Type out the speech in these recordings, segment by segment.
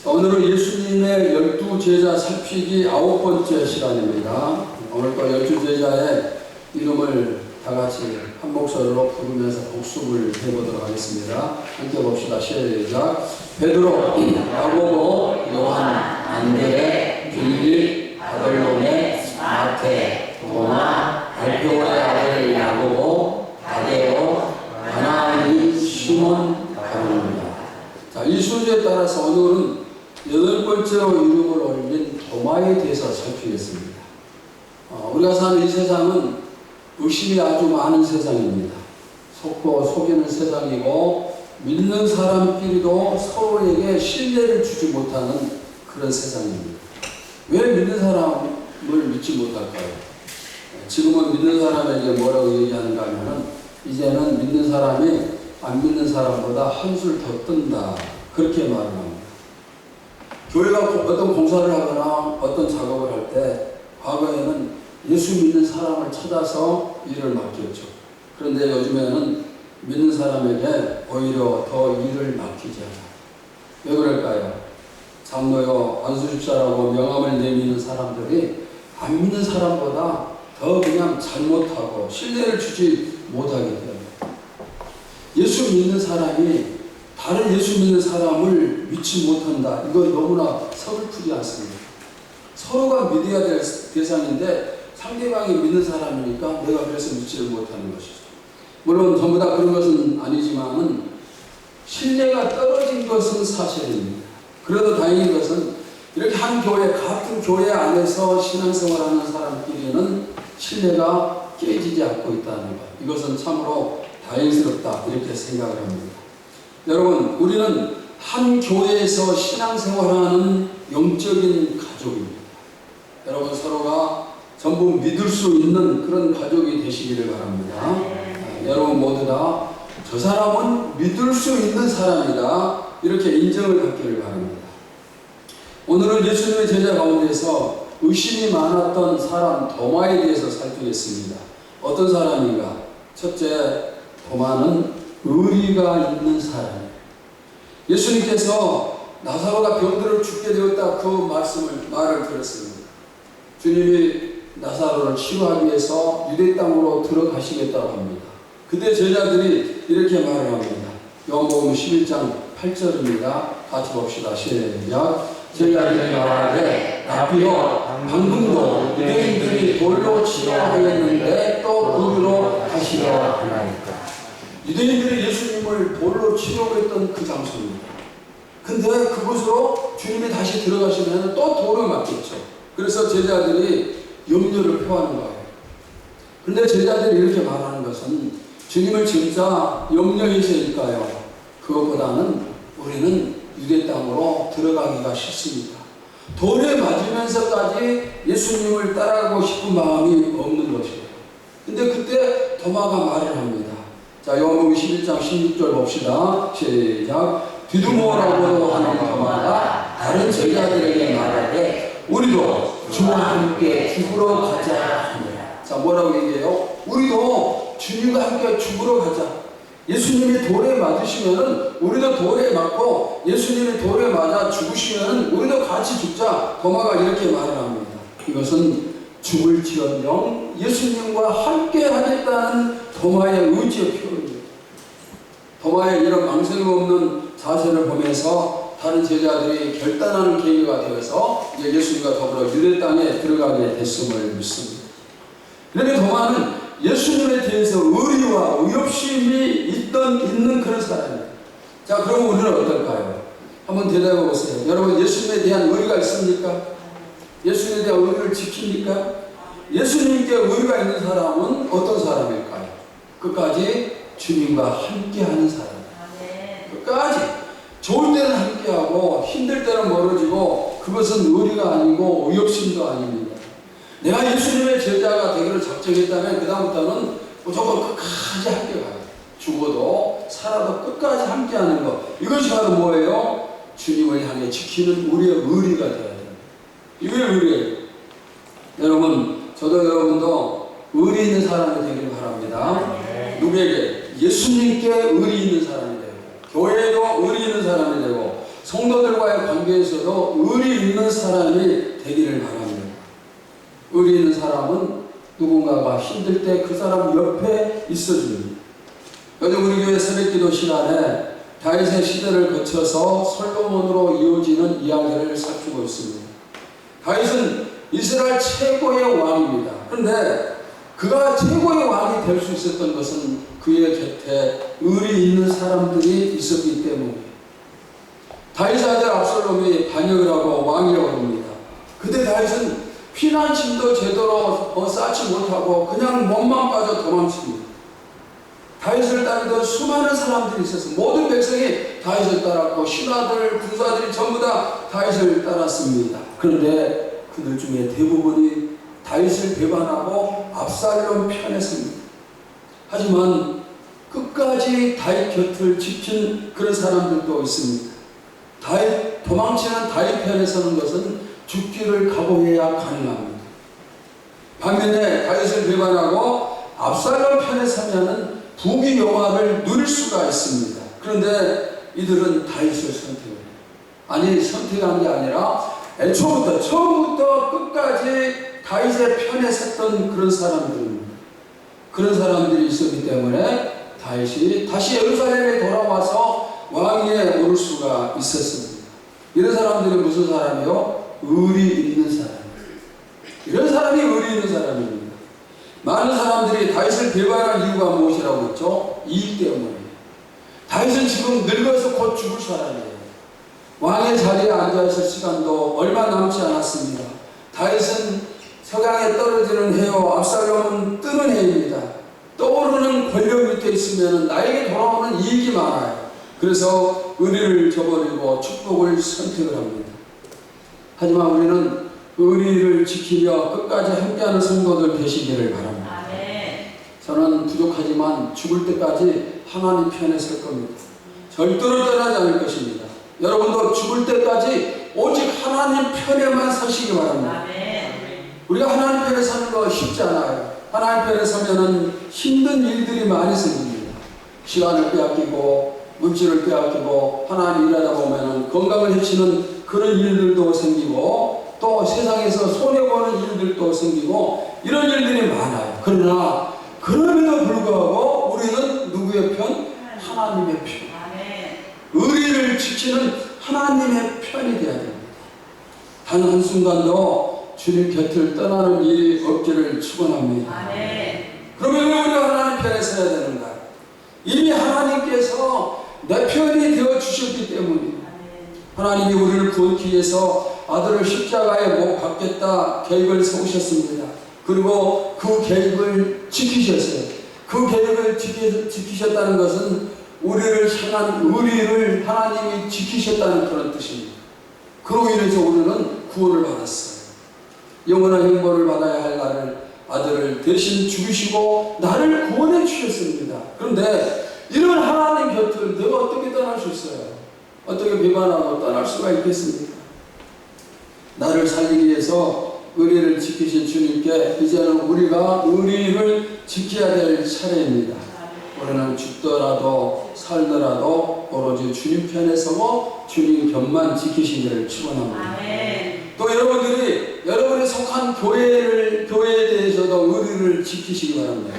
오늘은 예수님의 12제자 살피기 9번째 시간입니다. 오늘 또 12제자의 이름을 다 같이 한 목소리로 부르면서 복습을 해보도록 하겠습니다. 함께 봅시다. 시작. 베드로, 야고보, 요한, 안드레, 빌립, 바돌로메, 마태, 도마, 알페오의 아들 야고보, 다데오, 가나안인 시몬, 바로입니다. 자, 이 순서에 따라서 오늘은 8번째로 이름을 올린 도마에 대해서 살피겠습니다. 우리가 사는 이 세상은 의심이 아주 많은 세상입니다. 속고 속이는 세상이고 믿는 사람끼리도 서로에게 신뢰를 주지 못하는 그런 세상입니다. 왜 믿는 사람을 믿지 못할까요? 지금은 믿는 사람에게 뭐라고 얘기하는가 하면은 이제는 믿는 사람이 안 믿는 사람보다 한술 더 뜬다. 그렇게 말을 합니다. 교회가 어떤 공사를 하거나 어떤 작업을 할 때 과거에는 예수 믿는 사람을 찾아서 일을 맡겼죠. 그런데 요즘에는 믿는 사람에게 오히려 더 일을 맡기지 않아요. 왜 그럴까요? 장로요, 안수집사라고 명함을 내미는 사람들이 안 믿는 사람보다 더 그냥 잘못하고 신뢰를 주지 못하게 돼요. 예수 믿는 사람이 다른 예수 믿는 사람을 믿지 못한다. 이건 너무나 서글프지 않습니다. 서로가 믿어야 될 대상인데 상대방이 믿는 사람이니까 내가 그래서 믿지를 못하는 것이죠. 물론 전부 다 그런 것은 아니지만은 신뢰가 떨어진 것은 사실입니다. 그래도 다행인 것은 이렇게 한 교회, 같은 교회 안에서 신앙생활하는 사람끼리는 신뢰가 깨지지 않고 있다는 것. 이것은 참으로 다행스럽다. 이렇게 생각을 합니다. 여러분, 우리는 한 교회에서 신앙생활하는 영적인 가족입니다. 여러분, 서로가 전부 믿을 수 있는 그런 가족이 되시기를 바랍니다. 여러분 모두 다 저 사람은 믿을 수 있는 사람이다. 이렇게 인정을 받기를 바랍니다. 오늘은 예수님의 제자 가운데서 의심이 많았던 사람 도마에 대해서 살피겠습니다. 어떤 사람인가? 첫째, 도마는 의리가 있는 사람이에요. 예수님께서 나사로가 병들어 죽게 되었다 그 말을 들었습니다. 주님이 나사로를 치유하기 위해서 유대 땅으로 들어가시겠다고 합니다. 그때 제자들이 이렇게 말을 합니다. 요한복음 11장 8절입니다. 같이 봅시다. 시작. 제자들이 말하되 라피어, 방금도 유대인들이 돌로 치료하였는데 또 그리로 가시려 하나이까. 유대인들이 예수님을 돌로 치료했던 그 장소입니다. 근데 그곳으로 주님이 다시 들어가시면 또 돌을 맞겠죠. 그래서 제자들이 염려를 표하는 거예요. 근데 제자들이 이렇게 말하는 것은 주님을 진짜 염려해서일까요? 그것보다는 우리는 유대 땅으로 들어가기가 싫습니다. 돌에 맞으면서까지 예수님을 따라가고 싶은 마음이 없는 것이에요. 근데 그때 도마가 말을 합니다. 자, 요한복음 11장 16절 봅시다. 시작. 디두모라고 하는 도마가 다른 제자들에게 말하되 우리도 주와 함께 죽으러 가자 하니라. 자, 뭐라고 얘기해요? 우리도 주님과 함께 죽으러 가자. 예수님이 돌에 맞으시면은 우리도 돌에 맞고 예수님이 돌에 맞아 죽으시면은 우리도 같이 죽자. 도마가 이렇게 말을 합니다. 이것은 죽을지언정 예수님과 함께 하겠다는 도마의 의지의 표현입니다. 도마의 이런 망설임 없는 자세를 보면서 다른 제자들이 결단하는 계기가 되어서 이제 예수님과 더불어 유대 땅에 들어가게 됐음을 믿습니다. 이렇게 도마는 예수님에 대해서 의리와 의협심이 있는 그런 사람입니다. 자, 그럼 우리는 어떨까요? 한번 대답해 보세요. 여러분, 예수님에 대한 의리가 있습니까? 예수님에 대한 의리를 지킵니까? 예수님께 의리가 있는 사람은 어떤 사람일까요? 끝까지 주님과 함께하는 사람. 끝까지 좋을 때는 함께하고 힘들 때는 멀어지고 그것은 의리가 아니고 의협심도 아닙니다. 내가 예수님의 제자가 되기를 작정했다면 그 다음부터는 무조건 끝까지 함께 가요. 죽어도 살아도 끝까지 함께하는 것. 이것이 바로 뭐예요? 주님을 향해 지키는 우리의 의리가 되어야 됩니다. 이게 의리예요. 여러분, 저도 여러분도 의리 있는 사람이 되기를 바랍니다. 누구에게? 예수님께 의리 있는 사람이 되고 교회에도 의리 있는 사람이 되고 성도들과의 관계에서도 의리 있는 사람이 되기를 바랍니다. 의리 있는 사람은 누군가가 힘들 때 그 사람 옆에 있어줍니다. 요즘 우리 교회 새벽기도 시간에 다윗의 시대를 거쳐서 솔로몬으로 이어지는 이야기를 살피고 있습니다. 다윗은 이스라엘 최고의 왕입니다. 그런데 그가 최고의 왕이 될 수 있었던 것은 그의 곁에 의리 있는 사람들이 있었기 때문이에요. 다윗의 아들 압살롬이 반역을 하고 왕위에 오릅니다. 그때 다윗은 피난심도 제대로 쌓지 못하고 그냥 몸만 빠져 도망칩니다. 다윗을 따르던 수많은 사람들이 있었어요. 모든 백성이 다윗을 따랐고 신하들, 군사들이 전부 다 다윗을 따랐습니다. 그런데 그들 중에 대부분이 다윗을 배반하고 압살롬 편에 섭니다. 하지만 끝까지 다윗 곁을 지킨 그런 사람들도 있습니다. 도망치는 다윗 편에 서는 것은 죽기를 각오해야 가능합니다. 반면에 다윗을 배반하고 압살롬 편에 서면은 부귀 영화를 누릴 수가 있습니다. 그런데 이들은 다윗을 선택해요. 아니, 선택한 게 아니라 애초부터 처음부터 끝까지 다윗의 편에 섰던 그런 사람들입니다. 그런 사람들이 있었기 때문에 다윗이 다시 예루살렘에 돌아와서 왕위에 오를 수가 있었습니다. 이런 사람들이 무슨 사람이요? 의리 있는 사람. 이런 사람이 의리 있는 사람입니다. 많은 사람들이 다윗을 배반할 이유가 무엇이라고 했죠? 이익 때문에. 다윗은 지금 늙어서 곧 죽을 사람이에요. 왕의 자리에 앉아있을 시간도 얼마 남지 않았습니다. 다윗은 석양에 떨어지는 해요, 압살롬은 뜨는 해입니다. 떠오르는 권력 밑에 있으면 나에게 돌아오는 이익이 많아요. 그래서 의리를 저버리고 축복을 선택을 합니다. 하지만 우리는 의리를 지키며 끝까지 함께하는 성도들 되시기를 바랍니다. 저는 부족하지만 죽을 때까지 하나님 편에 설 겁니다. 절대로 떠나지 않을 것입니다. 여러분도 죽을 때까지 오직 하나님 편에만 서시기 바랍니다. 우리가 하나님 편에 서는 거 쉽지 않아요. 하나님 편에 서면은 힘든 일들이 많이 생깁니다. 시간을 빼앗기고 물질을 빼앗기고 하나님 일하다 보면은 건강을 해치는 그런 일들도 생기고 또 세상에서 손해보는 일들도 생기고 이런 일들이 많아요. 그러나 그럼에도 불구하고 우리는 누구의 편? 하나님의 편. 의리를 지키는 하나님의 편이 되어야 됩니다. 단 한순간도 주님 곁을 떠나는 일이 없기를 축원합니다. 그러면 왜 우리가 하나님 편에 서야 되는가? 이미 하나님께서 내 편이 되어 주셨기 때문입니다. 하나님이 우리를 구원하기 위해서 아들을 십자가에 못 박겠다 계획을 세우셨습니다. 그리고 그 계획을 지키셨어요. 그 계획을 지키셨다는 것은 우리를 향한 의리를 하나님이 지키셨다는 그런 뜻입니다. 그로 인해서 우리는 구원을 받았어요. 영원한 형벌을 받아야 할 나를 아들을 대신 죽이시고 나를 구원해 주셨습니다. 그런데 이런 하나님 곁을 내가 어떻게 떠날 수 있어요? 어떻게 배반하고 떠날 수가 있겠습니까? 나를 살리기 위해서 의리를 지키신 주님께 이제는 우리가 의리를 지켜야 될 차례입니다. 우리는 죽더라도 살더라도 오로지 주님 편에 서고 주님 곁만 지키시기를 축원합니다. 또 여러분들이 여러분이 속한 교회에 대해서도 의리를 지키시기 바랍니다.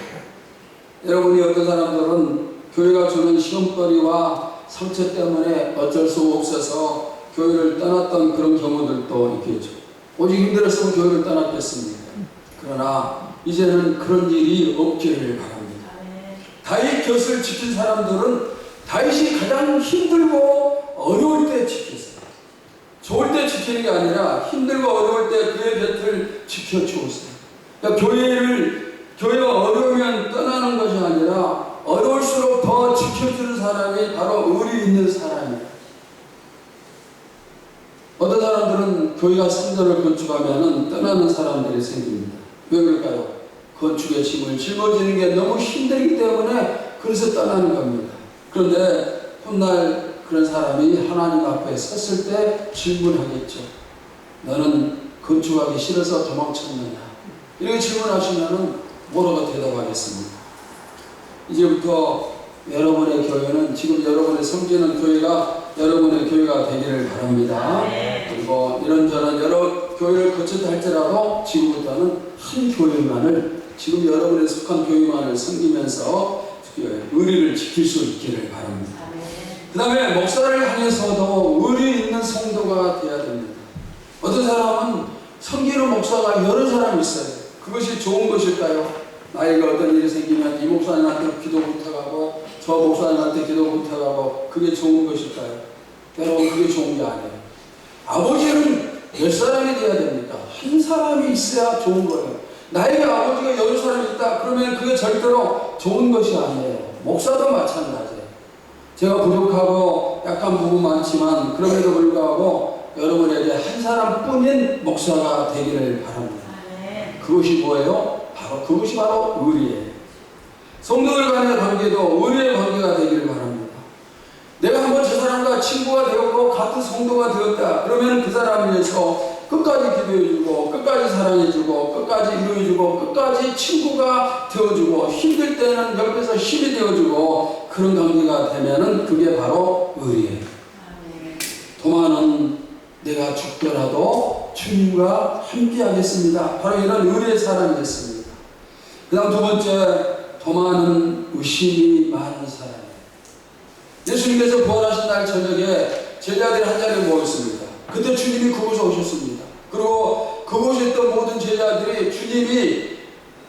여러분이 어떤 사람들은 교회가 주는 시험거리와 상처 때문에 어쩔 수 없어서 교회를 떠났던 그런 경우들도 있겠죠. 오직 힘들어서 교회를 떠났겠습니까? 그러나 이제는 그런 일이 없기를 바랍니다. 다윗 곁을 지킨 사람들은 다윗이 가장 힘들고 어려울 때 지켰어요. 좋을 때 지키는 게 아니라 힘들고 어려울 때 그의 곁을 지켜주었어요. 그러니까 교회가 어려우면 떠나는 것이 아니라 어려울수록 더 지켜주는 사람이 바로 의리 있는 사람이에요. 어떤 사람들은 교회가 성전을 건축하면 떠나는 사람들이 생깁니다. 왜 그럴까요? 건축의 짐을 짊어지는 게 너무 힘들기 때문에 그래서 떠나는 겁니다. 그런데 훗날 그런 사람이 하나님 앞에 섰을 때 질문하겠죠. 너는 건축하기 싫어서 도망쳤느냐? 이렇게 질문하시면 뭐라고 대답하겠습니까? 이제부터 여러분의 교회는 지금 여러분의 섬기는 교회가 여러분의 교회가 되기를 바랍니다. 그리고 이런저런 여러 교회를 거쳐도 할지라도 지금부터는 한 교회만을, 지금 여러분의 속한 교회만을 섬기면서 의리를 지킬 수 있기를 바랍니다. 그 다음에 목사를 향해서도 의리 있는 성도가 되어야 됩니다. 어떤 사람은 섬기는 목사가 여러 사람이 있어요. 그것이 좋은 것일까요? 나이가 어떤 일이 생기면 이 목사님한테 기도 부탁하고 저 목사님한테 기도 부탁하고 그게 좋은 것일까요? 여러분, 그게 좋은 게 아니에요. 아버지는 몇 사람이 되어야 됩니까? 한 사람이 있어야 좋은 거예요. 나에게 아버지가 여러 사람이 있다 그러면 그게 절대로 좋은 것이 아니에요. 목사도 마찬가지예요. 제가 부족하고 약한 부분 많지만 그럼에도 불구하고 여러분에게 한 사람뿐인 목사가 되기를 바랍니다. 그것이 뭐예요? 그것이 바로 의리예요. 성도들 간의 관계도 의리의 관계가 되기를 바랍니다. 내가 한번 저 사람과 친구가 되었고 같은 성도가 되었다 그러면 그 사람을 위해서 끝까지 기도해주고 끝까지 사랑해주고 끝까지 이루어주고 끝까지 친구가 되어주고 힘들 때는 옆에서 힘이 되어주고 그런 관계가 되면은 그게 바로 의리예요. 도마는 내가 죽더라도 주님과 함께 하겠습니다. 바로 이런 의리의 사람이었습니다. 그 다음 두 번째, 도마는 의심이 많은 사람이에요. 예수님께서 부활하신 날 저녁에 제자들이 한 자리에 모였습니다. 그때 주님이 그곳에 오셨습니다. 그리고 그곳에 있던 모든 제자들이 주님이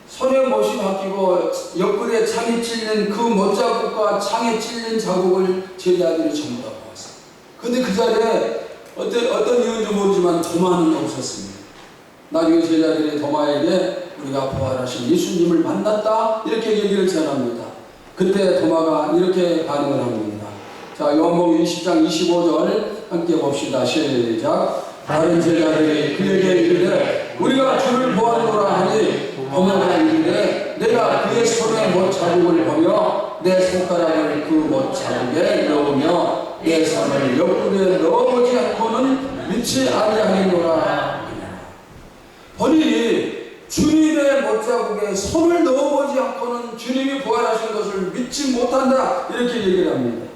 손에 못이 바뀌고 옆구리에 창이 찔린 그 못자국과 창에 찔린 자국을 제자들이 전부 다 보았어요. 그런데 그 자리에 어떤 이유인지 모르지만 도마는 없었습니다. 나중에 제자들이 도마에게 우리가 부활하신 예수님을 만났다 이렇게 얘기를 전합니다. 그때 도마가 이렇게 반응을 합니다. 자, 요한복음 20장 25절 함께 봅시다. 시작. 다른 제자들이 그에게 이르되 우리가 주를 보았노라 하니 도마가 이르되 내가 그의 손에 못자국을 보며 내 손가락을 그 못자국에 넣으며 내 손을 옆구리에 넣어보지 않고는 믿지 아니하겠노라. 본인이 주님의 못자국에 손을 넣어보지 않고는 주님이 부활하신 것을 믿지 못한다 이렇게 얘기를 합니다.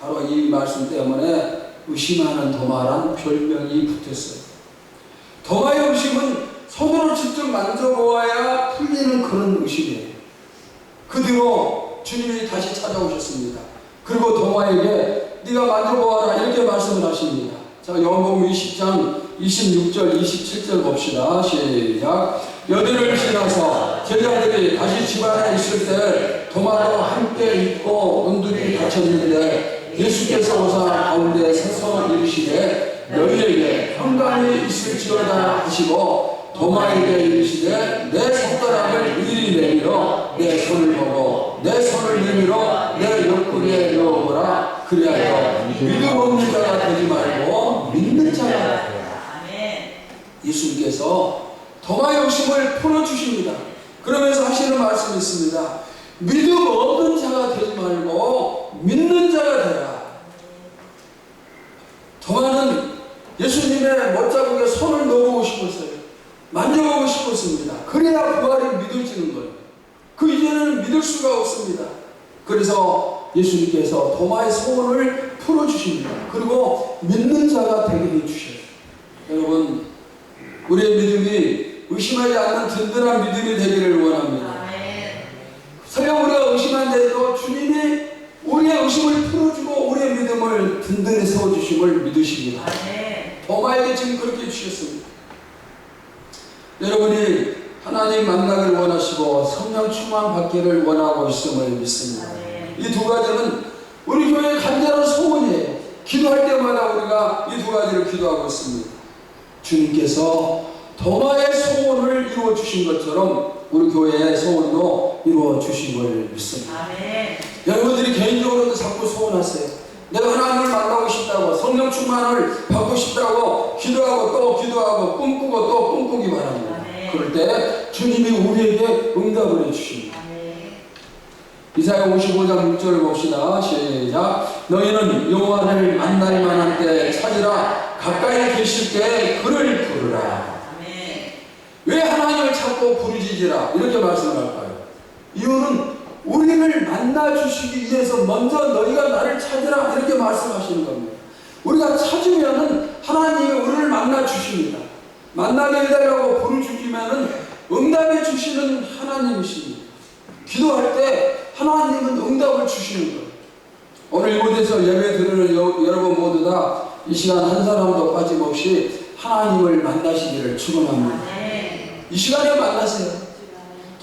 바로 이 말씀 때문에 의심하는 도마란 별명이 붙었어요. 도마의 의심은 손으로 직접 만져보아야 풀리는 그런 의심이에요. 그 뒤로 주님이 다시 찾아오셨습니다. 그리고 도마에게 네가 만져보아라 이렇게 말씀을 하십니다. 자, 요한복음 20장 26절 27절 봅시다. 시작. 여들을 지나서 제자들이 다시 집안에 있을 때 도마도 함께 있고 문들이 닫혔는데 예수께서 오사 가운데 서서 이르시되 너희에게 평강이 있을지어다 하시고 도마에게 이르시되 내 손가락을 이리 내밀어 내 손을 보고 내 손을 내밀어 내 옆구리에 넣어보라. 그리하여 믿음 없는 자가 되지 말고 믿는 자가 되라. 예수님께서 도마의 의심을 풀어주십니다. 그러면서 하시는 말씀이 있습니다. 믿음 없는 자가 되지 말고 믿는 자가 되라. 도마는 예수님의 못자국에 손을 넣어보고 싶었어요. 만져보고 싶었습니다. 그래야 부활을 믿어지는 거예요. 그 이전에는 믿을 수가 없습니다. 그래서 예수님께서 도마의 소원을 풀어주십니다. 그리고 믿는 자가 되게 해주셔요. 여러분, 우리의 믿음이 의심하지 않는 든든한 믿음이 되기를 원합니다. 설령 우리가 의심한데도 주님이 우리의 의심을 풀어주고 우리의 믿음을 든든히 세워주심을 믿으십니다. 도마에게 지금 그렇게 해주셨습니다. 여러분이 하나님 만나기를 원하시고 성령 충만 받기를 원하고 있음을 믿습니다. 이 두 가지는 우리 교회의 간절한 소원이에요. 기도할 때마다 우리가 이 두 가지를 기도하고 있습니다. 주님께서 도마의 소원을 이루어 주신 것처럼 우리 교회의 소원도 이루어 주신 걸 믿습니다. 여러분들이 개인적으로도 자꾸 소원하세요. 내가 하나님을 만나고 싶다고, 성령 충만을 받고 싶다고 기도하고 또 기도하고 꿈꾸고 또 꿈꾸기 바랍니다. 그럴 때 주님이 우리에게 응답을 해주십니다. 이사야 55장 6절을 봅시다. 시작. 너희는 여호와를 만날 만한 때 찾으라. 가까이 계실 때 그를 부르라. 왜 하나님을 찾고 부르짖으라 이렇게 말씀을 할까요? 이유는 우리를 만나 주시기 위해서 먼저 너희가 나를 찾으라 이렇게 말씀하시는 겁니다. 우리가 찾으면은 하나님이 우리를 만나 주십니다. 만나게 해달라고 부르주시면은 응답해 주시는 하나님이십니다. 기도할 때 하나님은 응답을 주시는 거예요. 오늘 이곳에서 예배 드리는 여러분 모두 다 이 시간 한 사람도 빠짐없이 하나님을 만나시기를 축원합니다. 이 시간에 만나세요.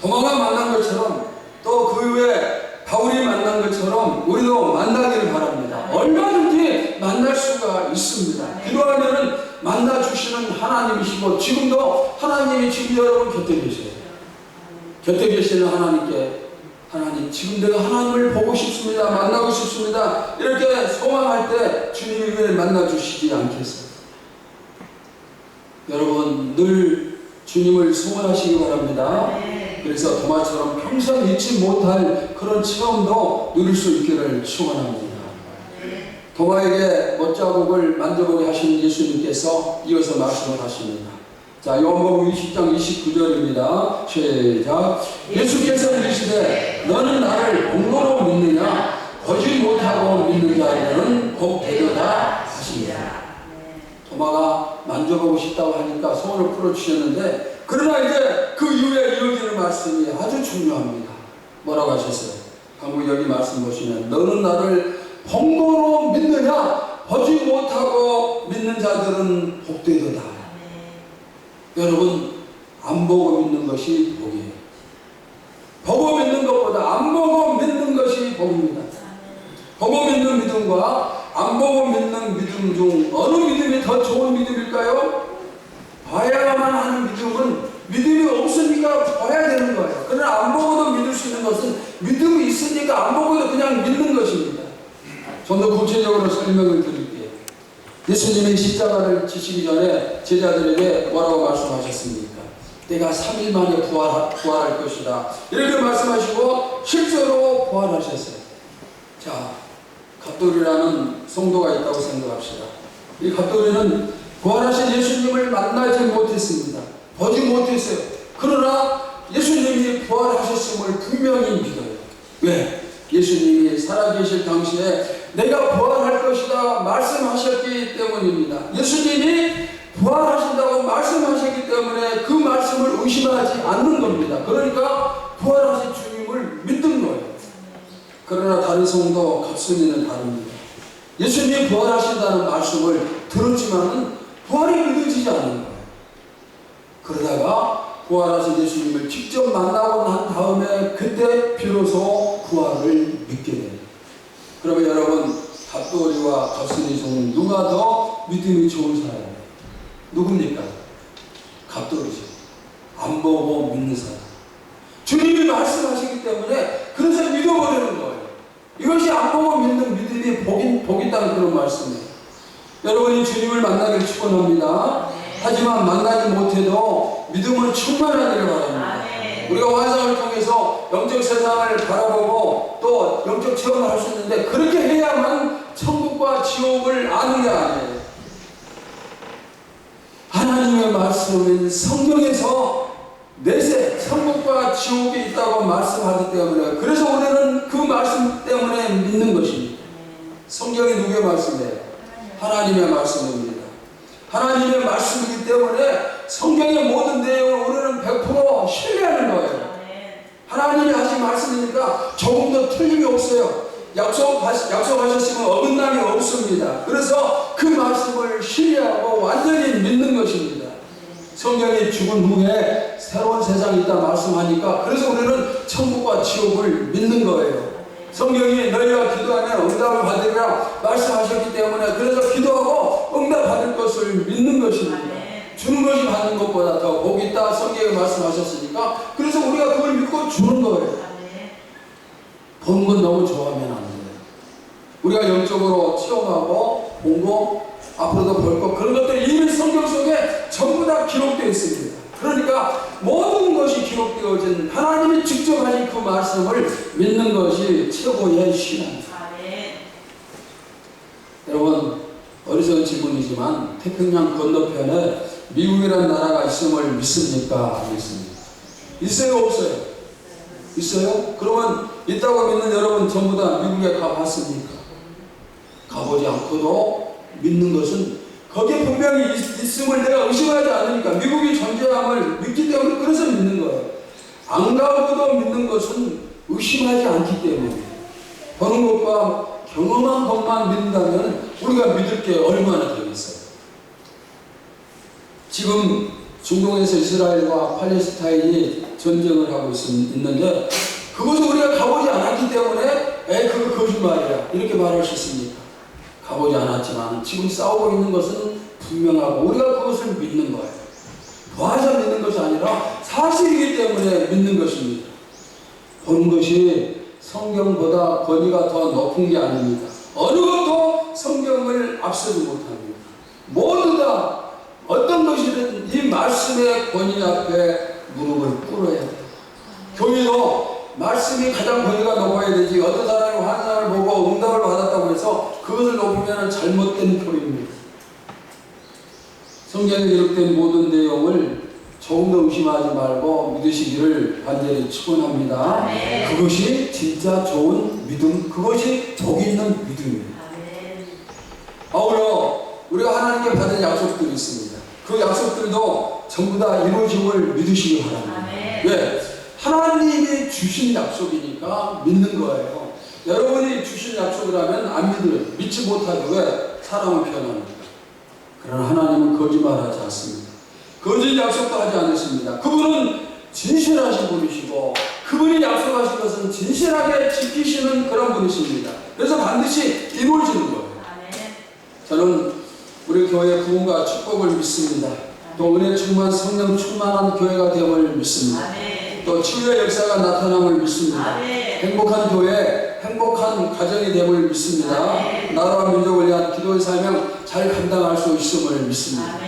도마가 만난 것처럼 또 그 후에 바울이 만난 것처럼 우리도 만나기를 바랍니다. 얼마든지 만날 수가 있습니다. 기도하면은 만나 주시는 하나님이시고 지금도 하나님이 지금 여러분 곁에 계세요. 곁에 계시는 하나님께 하나님 지금 내가 하나님을 보고 싶습니다. 만나고 싶습니다. 이렇게 소망할 때 주님이 왜 만나 주시지 않겠어요? 여러분 늘 주님을 소원하시기 바랍니다. 그래서 도마처럼 평생 잊지 못할 그런 체험도 누릴 수 있기를 축원합니다. 도마에게 못자국을 만져보게 하신 예수님께서 이어서 말씀을 하십니다. 자, 요한복음 20장 29절입니다. 시작. 예수께서 이르시되 너는 나를 본고로 믿느냐? 보지 못하고 믿는 자에게는 복 되도다 하시니라. 도마가 만져보고 싶다고 하니까 소원을 풀어주셨는데 그러나 이제 그 이후에 이어지는 말씀이 아주 중요합니다. 뭐라고 하셨어요? 한번 여기 말씀 보시면 너는 나를 본고로 믿느냐? 보지 못하고 믿는 자들은 복되도다. 여러분 안 보고 믿는 것이 복이에요. 보고 믿는 것보다 안 보고 믿는 것이 복입니다. 보고 믿는 믿음과 안 보고 믿는 믿음 중 어느 믿음이 더 좋은 믿음일까요? 봐야만 하는 믿음은 믿음이 없으니까 봐야 되는 거예요. 그러나 안 보고도 믿을 수 있는 것은 믿음이 있으니까 안 보고도 그냥 믿는 것입니다. 좀 더 구체적으로 설명을 드릴게요. 예수님이 십자가를 지시기 전에 제자들에게 뭐라고 말씀하셨습니까? 내가 3일 만에 부활할 것이다. 이렇게 말씀하시고 실제로 부활하셨어요. 자, 갑돌이라는 성도가 있다고 생각합시다. 이 갑돌이는 부활하신 예수님을 만나지 못했습니다. 보지 못했어요. 그러나 예수님이 부활하셨음을 분명히 믿어요. 왜? 예수님이 살아계실 당시에 내가 부활할 것이다 말씀하셨기 때문입니다. 예수님이 부활하신다고 말씀하셨기 때문에 그 말씀을 의심하지 않는 겁니다. 그러니까 부활하신 주님을 믿는 거예요. 그러나 다른 성도 갑순이는 다릅니다. 예수님이 부활하신다는 말씀을 들었지만은 부활이 믿어지지 않는 거예요. 그러다가 부활하신 예수님을 직접 만나고 난 다음에 그때 비로소 부활을 믿게 돼요. 그러면 여러분 갑돌이와 갑순이 중 누가 더 믿음이 좋은 사람이에요? 누굽니까? 갑돌이죠. 안 보고 믿는 사람. 주님이 말씀하시기 때문에 그래서 믿어버리는 거예요. 이것이 안 보고 믿는 믿음이 복이다는 그런 말씀이에요. 여러분이 주님을 만나길 축원합니다. 하지만 만나지 못해도 믿음은 충만하기를 바랍니다. 우리가 환상을 통해서 영적 세상을 바라보고 또 영적 체험을 할 수 있는데 그렇게 해야만 천국과 지옥을 아는 게 아니에요. 하나님의 말씀은 성경에서 내세 천국과 지옥이 있다고 말씀하기 때문에 그래서 우리는 그 말씀 때문에 믿는 것입니다. 성경이 누구의 말씀이에요? 하나님의 말씀입니다. 하나님의 말씀이기 때문에 성경의 모든 내용을 우리는 100% 신뢰하는 거예요. 하나님이 하신 말씀이니까 조금도 틀림이 없어요. 약속하셨으면 어긋남이 없습니다. 그래서 그 말씀을 신뢰하고 완전히 믿는 것입니다. 성경이 죽은 후에 새로운 세상이 있다 말씀하니까 그래서 우리는 천국과 지옥을 믿는 거예요. 성경이 너희가 기도하면 응답을 받으리라 말씀하셨기 때문에 그래서 기도하고 응답 받을 것을 믿는 것입니다. 주는 것이 받는 것보다 더 복이 있다 성경에 말씀하셨으니까 그래서 우리가 그걸 믿고 주는 거예요. 본 건 너무 좋아하면 안 돼요. 우리가 영적으로 체험하고 본 거 앞으로도 볼 거 그런 것들이 이미 성경 속에 전부 다 기록되어 있습니다. 그러니까 모든 것이 기록되어진 하나님이 직접 하신 그 말씀을 믿는 것이 최고의 신앙입니다. 여러분 어리석은 질문이지만 태평양 건너편에 미국이라는 나라가 있음을 믿습니까? 안 믿습니까? 있어요? 없어요? 있어요? 그러면 있다고 믿는 여러분 전부 다 미국에 가봤습니까? 가보지 않고도 믿는 것은 거기에 분명히 있음을 내가 의심하지 않으니까, 미국이 존재함을 믿기 때문에 그래서 믿는 거예요. 안 가고도 믿는 것은 의심하지 않기 때문에. 보는 것과 경험한 것만 믿는다면 우리가 믿을 게 얼마나 되겠어요. 지금 중동에서 이스라엘과 팔레스타인이 전쟁을 하고 있는데 그것을 우리가 가보지 않았기 때문에 그거 거짓말이야 이렇게 말할 수 있습니까? 가보지 않았지만 지금 싸우고 있는 것은 분명하고 우리가 그것을 믿는 거예요. 도와서 믿는 것이 아니라 사실이기 때문에 믿는 것입니다. 보는 것이 성경보다 권위가 더 높은 게 아닙니다. 어느 것도 성경을 앞서지 못합니다. 모두 다 어떤 것이든 이 말씀의 권위 앞에 무릎을 꿇어야 돼요. 교회도 말씀이 가장 권위가 높아야 되지, 어떤 사람이 환상을 보고 응답을 받았다고 해서 그것을 높이면 잘못된 교회입니다. 성경에 기록된 모든 내용을 조금 더 의심하지 말고 믿으시기를 간절히 축원합니다. 그것이 진짜 좋은 믿음, 그것이 복 있는 믿음입니다. 아울러 우리가 하나님께 받은 약속들이 있습니다. 그 약속들도 전부 다 이루어짐을 믿으시기 바랍니다. 왜? 하나님이 주신 약속이니까 믿는 거예요. 여러분이 주신 약속이라면 안 믿어요. 믿지 못하죠. 왜? 사람은 편합니다. 그러나 하나님은 거짓말하지 않습니다. 거짓 약속도 하지 않으십니다. 그분은 진실하신 분이시고 그분이 약속하신 것은 진실하게 지키시는 그런 분이십니다. 그래서 반드시 이루어지는 거예요. 저는 우리 교회의 부흥과 축복을 믿습니다. 또 은혜 충만 성령 충만한 교회가 되음을 믿습니다. 또 치유의 역사가 나타남을 믿습니다. 행복한 교회, 행복한 가정이 됨을 믿습니다. 나라와 민족을 위한 기도의 사명 잘 감당할 수 있음을 믿습니다.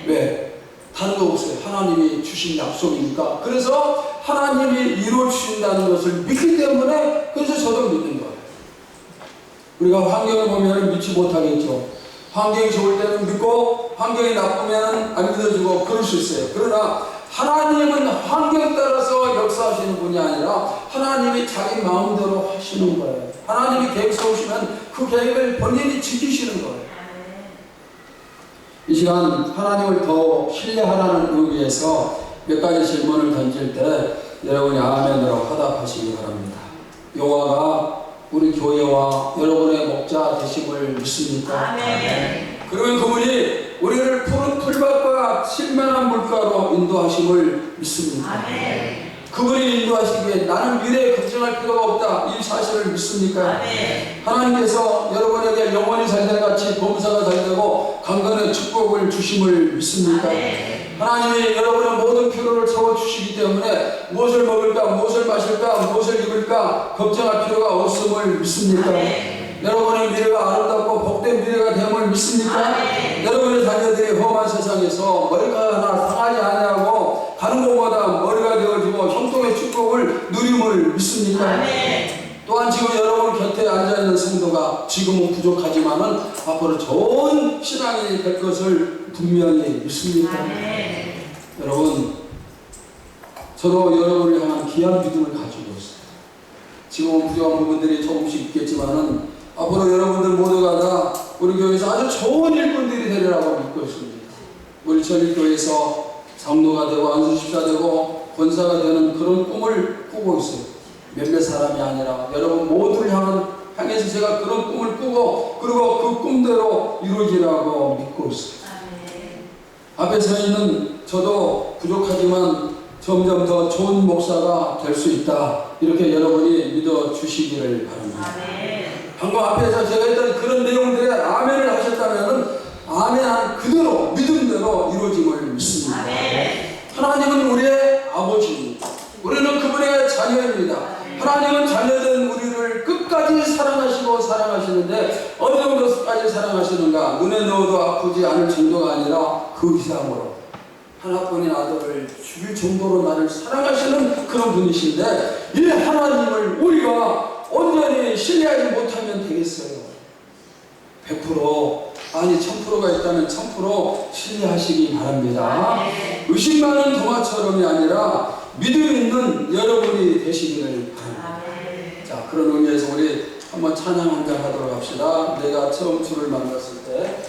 왜? 다른 거 없어요. 하나님이 주신 약속이니까. 그래서 하나님이 이루어 주신다는 것을 믿기 때문에 그래서 저도 믿는 거예요. 우리가 환경을 보면 믿지 못하겠죠. 환경이 좋을 때는 믿고 환경이 나쁘면 안 믿어지고 그럴 수 있어요. 그러나 하나님은 환경 따라서 역사하시는 분이 아니라 하나님이 자기 마음대로 하시는 거예요. 하나님이 계획 세우시면 그 계획을 본인이 지키시는 거예요. 이 시간 하나님을 더 신뢰하라는 의미에서 몇 가지 질문을 던질 때 여러분이 아멘으로 화답하시기 바랍니다. 여호와가 우리 교회와 여러분의 목자 되심을 믿습니까? 그러면 그분이 우리를 푸른 풀밭과 신명한 물가로 인도하심을 믿습니까? 그분이 인도하시기에 나는 미래에 걱정할 필요가 없다, 이 사실을 믿습니까? 하나님께서 여러분에게 영원히 살살같이 범사가 살되고 강건의 축복을 주심을 믿습니까? 하나님이 여러분의 모든 필요를 채워주시기 때문에 무엇을 먹을까, 무엇을 마실까, 무엇을 입을까 걱정할 필요가 없음을 믿습니까? 여러분의 미래가 아름답고 복된 미래가 됨을 믿습니까? 여러분의 자녀들이 험한 세상에서 머리카락 하나 상하지 아니하고 가는 곳마다 머리가 되어지고 형통의 축복을 누림을 믿습니까? 또한 지금 여러분 곁에 앉아있는 성도가 지금은 부족하지만은 앞으로 좋은 신앙이 될 것을 분명히 믿습니까? 여러분, 저도 여러분을 향한 귀한 믿음을 가지고 있어요. 지금은 부족한 부분들이 조금씩 있겠지만은 앞으로 여러분들 모두가 다 우리 교회에서 아주 좋은 일꾼들이 되리라고 믿고 있습니다. 우리 전일교회에서 장로가 되고 안수집사 되고 권사가 되는 그런 꿈을 꾸고 있어요. 몇몇 사람이 아니라 여러분 모두를 향해서 제가 그런 꿈을 꾸고 그리고 그 꿈대로 이루어지라고 믿고 있어요. 앞에 서 있는 저도 부족하지만 점점 더 좋은 목사가 될 수 있다, 이렇게 여러분이 믿어주시기를 바랍니다. 방금 앞에서 제가 했던 그런 내용들에 아멘을 하셨다면 아멘 그대로 믿음대로 이루어짐을 믿습니다. 하나님은 우리의 아버지입니다. 우리는 그분의 자녀입니다. 하나님은 자녀된 우리를 끝까지 사랑하시고 사랑하시는데 어느 정도까지 사랑하시는가? 눈에 넣어도 아프지 않을 정도가 아니라 그 이상으로 하나뿐인 아들을 죽일 정도로 나를 사랑하시는 그런 분이신데 이 하나님을 우리가 온전히 신뢰하지 못하면 되겠어요. 100% 아니 1000%가 있다면 1000% 신뢰하시기 바랍니다. 의심 많은 도마처럼이 아니라 믿음 있는 여러분이 되시기를 바랍니다. 자, 그런 의미에서 우리 한번 찬양 한잔 하도록 합시다. 내가 처음 주를 만났을 때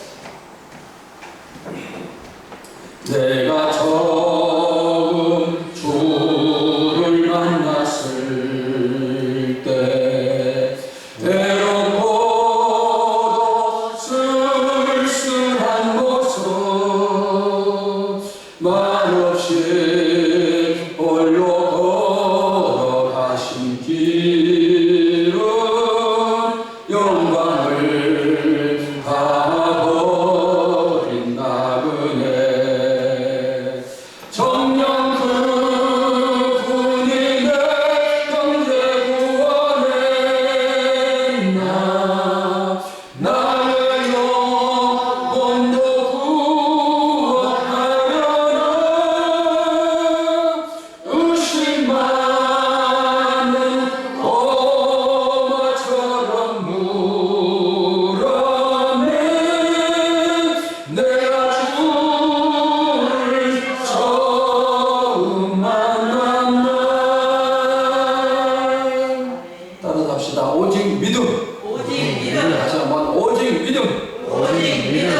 내가 처음 주를 만났을 때 외롭고도 쓸쓸한 모습 말없이 홀로 걸어가신 길은 영광을 다 버린 나그네 정녕 그분이 내 형제 구원했나 나의 영혼도 구원하려나 의심 많은 고마처럼 물어내 내가 주를 처음 만난 날 따라합시다. 오직 믿음. 오직 믿음. 다시 한번 오직 믿음. 오직 믿음.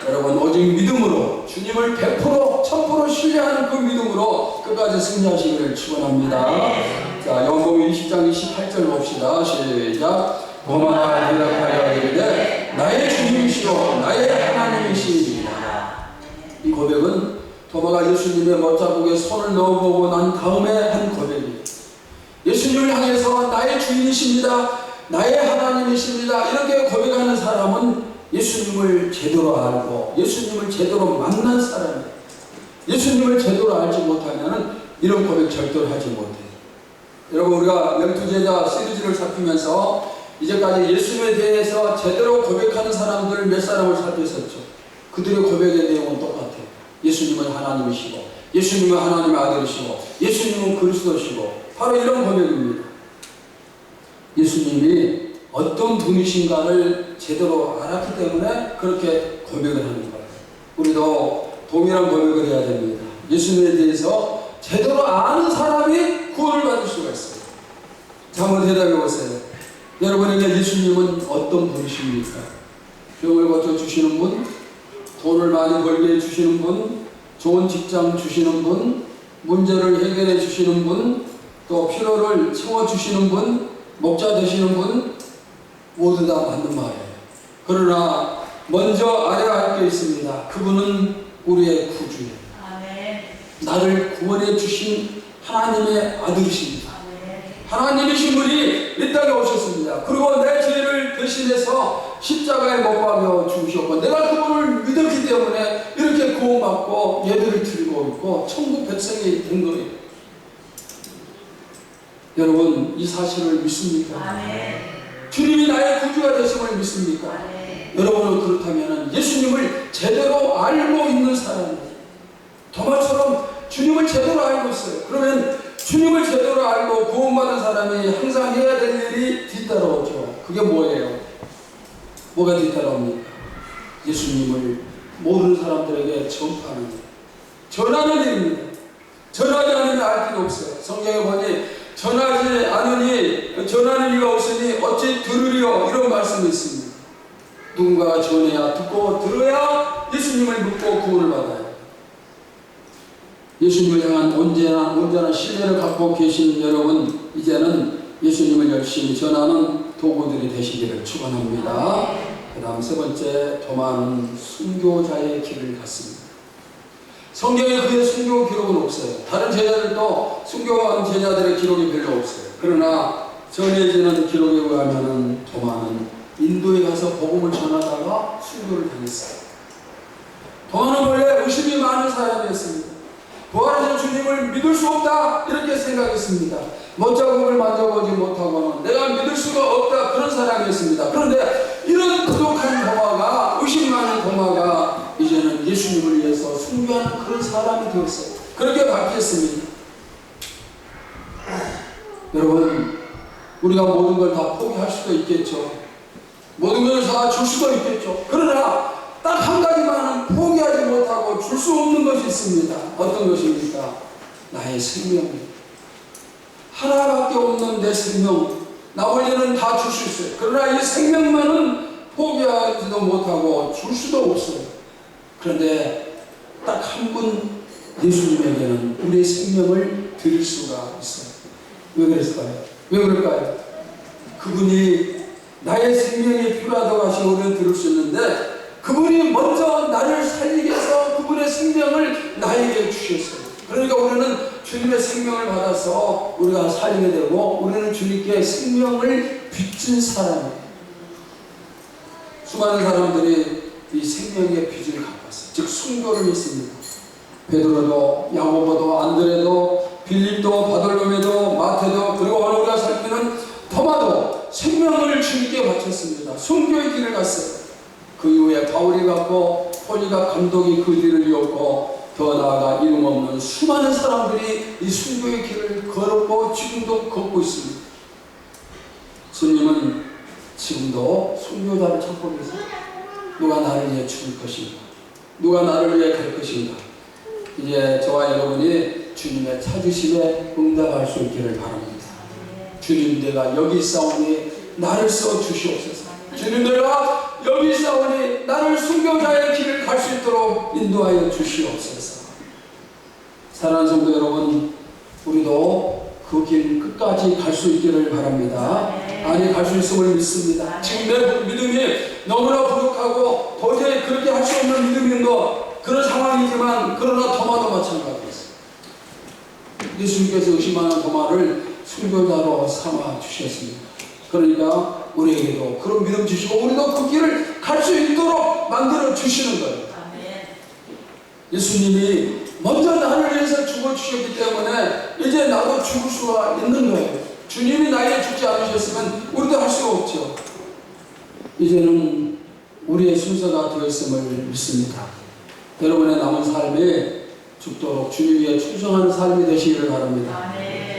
여러분 오직 믿음으로 주님을 100% 1000% 신뢰하는 그 믿음으로 끝까지 승리하시기를 축원합니다. 자, 요한복음 20장 28절 봅시다. 시작. 도마가 대답하여 이르되 나의 주님이시오 나의 하나님이시니이다. 이 고백은 도마가 예수님의 머자국에 손을 넣어보고 난 다음에 한 고백이에요. 예수님을 향해서 나의 주인이십니다. 나의 하나님이십니다. 이렇게 고백하는 사람은 예수님을 제대로 알고 예수님을 제대로 만난 사람이에요. 예수님을 제대로 알지 못하면 이런 고백 절대로 하지 못해요. 여러분 우리가 12제자 시리즈를 살피면서 이제까지 예수님에 대해서 제대로 고백하는 사람들 몇 사람을 살폈었죠. 그들의 고백의 내용은 똑같아요. 예수님은 하나님이시고 예수님은 하나님의 아들이시고 예수님은 그리스도시고 바로 이런 고백입니다. 예수님이 어떤 분이신가를 제대로 알았기 때문에 그렇게 고백을 하는 거예요. 우리도 동일한 고백을 해야 됩니다. 예수님에 대해서 제대로 아는 사람이 구원을 받을 수가 있어요. 자, 한번 대답해 보세요. 여러분에게 예수님은 어떤 분이십니까? 병을 고쳐주시는 분, 돈을 많이 벌게 해주시는 분, 좋은 직장 주시는 분, 문제를 해결해 주시는 분, 또 필요를 채워주시는 분, 목자 되시는 분, 모두 다 맞는 말이에요. 그러나 먼저 알아야 할 게 있습니다. 그분은 우리의 구주예요. 나를 구원해 주신 하나님의 아들이십니다. 하나님이신 분이 이 땅에 오셨습니다. 그리고 내 죄를 대신해서 십자가에 못 박여 주셨고 내가 그분을 믿었기 때문에 이렇게 구원받고 예배를 드리고 있고 천국 백성이 된 거예요. 여러분 이 사실을 믿습니까? 주님이 나의 구주가 되심을 믿습니까? 여러분은 그렇다면 예수님을 제대로 알고 있는 사람이에요. 도마처럼 주님을 제대로 알고 있어요. 그러면 주님을 제대로 알고 구원받은 사람이 항상 해야 될 일이 뒤따라오죠. 그게 뭐예요? 뭐가 뒤따라옵니까? 예수님을 모르는 사람들에게 전파하는 일, 전하는 일입니다. 전하지 않으면 알 길이 없어요. 성경에 보니 전하지 않으니 전하는 이가 없으니 어찌 들으리요 이런 말씀이 있습니다. 누군가가 전해야 듣고 들어야 예수님을 믿고 구원을 받아요. 예수님을 향한 온전한 신뢰를 갖고 계신 여러분, 이제는 예수님을 열심히 전하는 도구들이 되시기를 축원합니다. 그 다음 세 번째, 도마는 순교자의 길을 갔습니다. 성경에 그의 순교 기록은 없어요. 다른 제자들도 순교한 제자들의 기록이 별로 없어요. 그러나 전해지는 기록에 의하면 도마는 인도에 가서 복음을 전하다가 순교를 당했어요. 도마는 원래 의심이 많은 사람이었습니다. 부활하신 주님을 믿을 수 없다 이렇게 생각했습니다. 못자국을 만져보지 못하고는 내가 믿을 수가 없다 그런 사람이었습니다. 그런데 이런 부족한 도마가 의심 많은 도마가 이제는 예수님을 위해서 순교하는 그런 사람이 되었어요. 그렇게 바뀌었습니다. 여러분 우리가 모든 걸 다 포기할 수도 있겠죠. 모든 걸 다 줄 수도 있겠죠. 그러나 딱 한 가지만은 포기하지 못하고 줄 수 없는 것이 있습니다. 어떤 것입니까? 나의 생명입니다. 하나밖에 없는 내 생명, 나머지는 다 줄 수 있어요. 그러나 이 생명만은 포기하지도 못하고 줄 수도 없어요. 그런데 딱 한 분 예수님에게는 우리의 생명을 드릴 수가 있어요. 왜 그랬을까요? 왜 그럴까요? 그분이 나의 생명이 필요하다고 하시고 우리는 들을 수 있는데 그분이 먼저 나를 살리기 위해서 그분의 생명을 나에게 주셨어요. 그러니까 우리는 주님의 생명을 받아서 우리가 살게 되고 우리는 주님께 생명을 빚진 사람이에요. 수많은 사람들이 이 생명의 빚을 갖고 왔어요. 즉 순교를 했습니다. 베드로도 야고보도 안드레도 빌립도 바돌로메도 마태도 그리고 오늘 우리가 살피는 토마도 생명을 주님께 바쳤습니다. 순교의 길을 갔어요. 그 이후에 바울이 갔고 포니가 감독이 그 뒤를 이었고 더 나아가 이름 없는 수많은 사람들이 이 순교의 길을 걸었고 지금도 걷고 있습니다. 주님은 지금도 순교자를 찾고 계세요. 누가 나를 위해 죽을 것인가? 누가 나를 위해 갈 것인가? 이제 저와 여러분이 주님의 찾으심에 응답할 수 있기를 바랍니다. 주님, 내가 여기 있사오니 나를 써 주시옵소서. 주님, 내가 여기 있사오니 나를 순교자의 길을 갈 수 있도록 인도하여 주시옵소서. 사랑하는 성도 여러분, 우리도 그 길 끝까지 갈 수 있기를 바랍니다. 아니, 갈 수 있음을 믿습니다. 지금 내 믿음이 너무나 부족하고 도저히 그렇게 할 수 없는 믿음인 그런 상황이지만 그러나 도마도 마찬가지였어요. 예수님께서 의심하는 도마를 순교자로 삼아 주셨습니다. 그러니까 우리에게도 그런 믿음 주시고 우리도 그 길을 갈 수 있도록 만들어 주시는 거예요. 예수님이 먼저 나를 위해서 죽어주셨기 때문에 이제 나도 죽을 수가 있는 거예요. 주님이 나에게 죽지 않으셨으면 우리도 할 수가 없죠. 이제는 우리의 순서가 되었음을 믿습니다. 여러분의 남은 삶에 죽도록 주님 위해 충성하는 삶이 되시기를 바랍니다.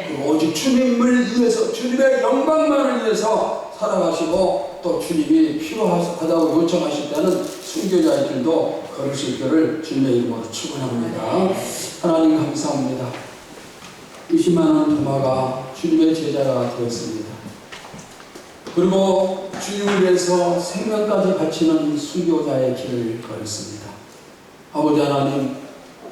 그리고 오직 주님을 위해서 주님의 영광만을 위해서 살아가시고 또 주님이 필요하다고 요청하실 때는 순교자의 길도 걸을 수 있기를 주님의 이름으로 축원합니다. 하나님 감사합니다. 20만 원 도마가 주님의 제자가 되었습니다. 그리고 주님을 위해서 생명까지 바치는 순교자의 길을 걸었습니다. 아버지 하나님,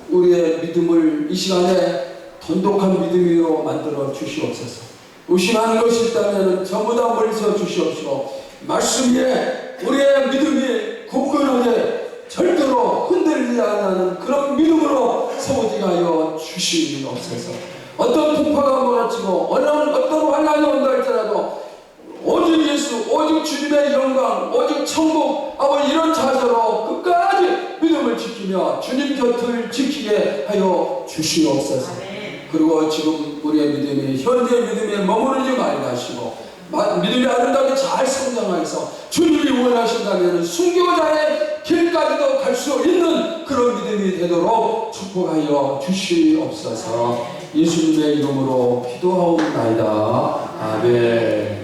우리의 믿음을 이 시간에 돈독한 믿음 위로 만들어 주시옵소서. 의심하는 것이 있다면 전부 다 멀리서 주시옵시고 말씀 위에 우리의 믿음이 굳건하게 절대로 흔들리지 않는 그런 믿음으로 서보게 하여 주시옵소서. 어떤 풍파가 몰아치고 어떤 환난이 온다 할지라도 오직 예수, 오직 주님의 영광, 오직 천국, 아버지 이런 자세로 끝까지 믿음을 지키며 주님 곁을 지키게 하여 주시옵소서. 그리고 지금 우리의 믿음이 현재 믿음에 머무르지 말게 하시고 믿음이 아름답게 잘 성장해서 주님이 원하신다면 순교자의 길까지도 갈 수 있는 그런 믿음이 되도록 축복하여 주시옵소서. 예수님의 이름으로 기도하옵나이다. 아멘.